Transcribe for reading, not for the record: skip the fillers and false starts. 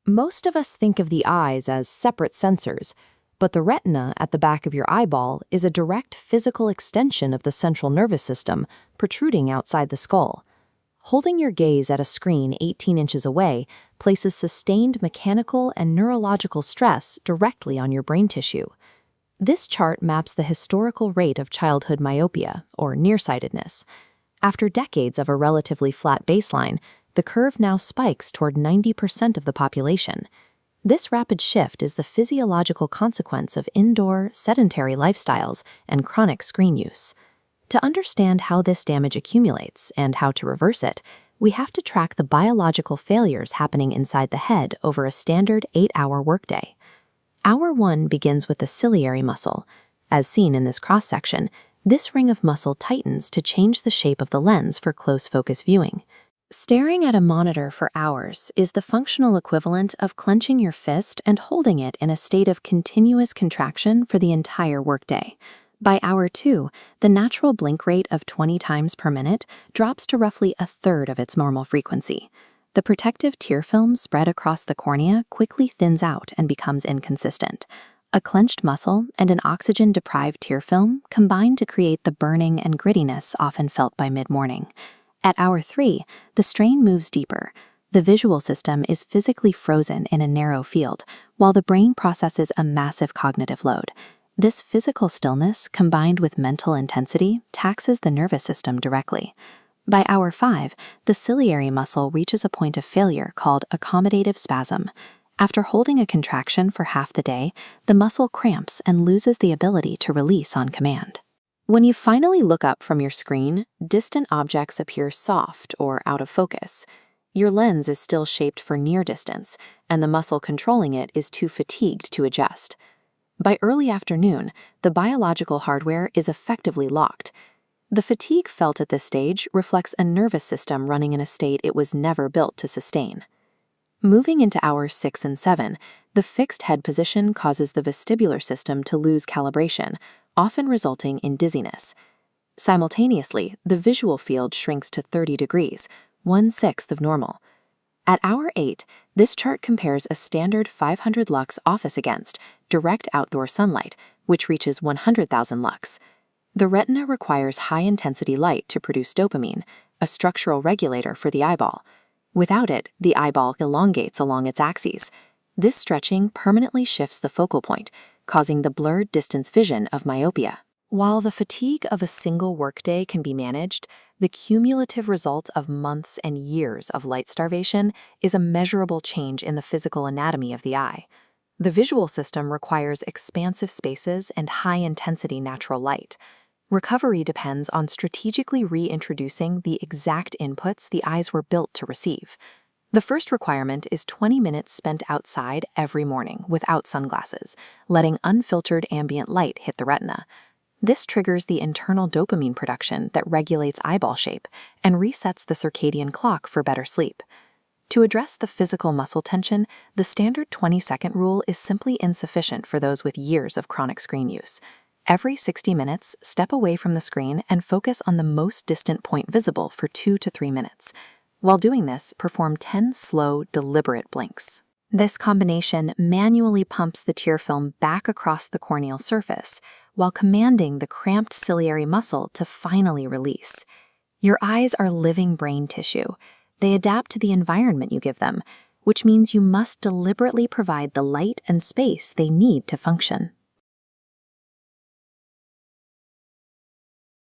Most of us think of the eyes as separate sensors, but the retina at the back of your eyeball is a direct physical extension of the central nervous system protruding outside the skull. Holding your gaze at a screen 18 inches away places sustained mechanical and neurological stress directly on your brain tissue. This chart maps the historical rate of childhood myopia, or nearsightedness. After decades of a relatively flat baseline, the curve now spikes toward 90% of the population. This rapid shift is the physiological consequence of indoor, sedentary lifestyles and chronic screen use. To understand how this damage accumulates and how to reverse it, we have to track the biological failures happening inside the head over a standard 8-hour workday. Hour 1 begins with the ciliary muscle. As seen in this cross-section, this ring of muscle tightens to change the shape of the lens for close focus viewing. Staring at a monitor for hours is the functional equivalent of clenching your fist and holding it in a state of continuous contraction for the entire workday. By hour 2, the natural blink rate of 20 times per minute drops to roughly a third of its normal frequency. The protective tear film spread across the cornea quickly thins out and becomes inconsistent. A clenched muscle and an oxygen-deprived tear film combine to create the burning and grittiness often felt by mid-morning. At hour 3, the strain moves deeper. The visual system is physically frozen in a narrow field, while the brain processes a massive cognitive load. This physical stillness, combined with mental intensity, taxes the nervous system directly. By hour 5, the ciliary muscle reaches a point of failure called accommodative spasm. After holding a contraction for half the day, the muscle cramps and loses the ability to release on command. When you finally look up from your screen, distant objects appear soft or out of focus. Your lens is still shaped for near distance, and the muscle controlling it is too fatigued to adjust. By early afternoon, the biological hardware is effectively locked. The fatigue felt at this stage reflects a nervous system running in a state it was never built to sustain. Moving into hours 6 and 7, the fixed head position causes the vestibular system to lose calibration, often resulting in dizziness. Simultaneously, the visual field shrinks to 30 degrees, 1/6 of normal. At hour 8, this chart compares a standard 500 lux office against direct outdoor sunlight, which reaches 100,000 lux. The retina requires high-intensity light to produce dopamine, a structural regulator for the eyeball. Without it, the eyeball elongates along its axes. This stretching permanently shifts the focal point, causing the blurred distance vision of myopia. While the fatigue of a single workday can be managed, the cumulative result of months and years of light starvation is a measurable change in the physical anatomy of the eye. The visual system requires expansive spaces and high-intensity natural light. Recovery depends on strategically reintroducing the exact inputs the eyes were built to receive. The first requirement is 20 minutes spent outside every morning without sunglasses, letting unfiltered ambient light hit the retina. This triggers the internal dopamine production that regulates eyeball shape and resets the circadian clock for better sleep. To address the physical muscle tension, the standard 20-second rule is simply insufficient for those with years of chronic screen use. Every 60 minutes, step away from the screen and focus on the most distant point visible for 2 to 3 minutes. While doing this, perform 10 slow, deliberate blinks. This combination manually pumps the tear film back across the corneal surface, while commanding the cramped ciliary muscle to finally release. Your eyes are living brain tissue. They adapt to the environment you give them, which means you must deliberately provide the light and space they need to function.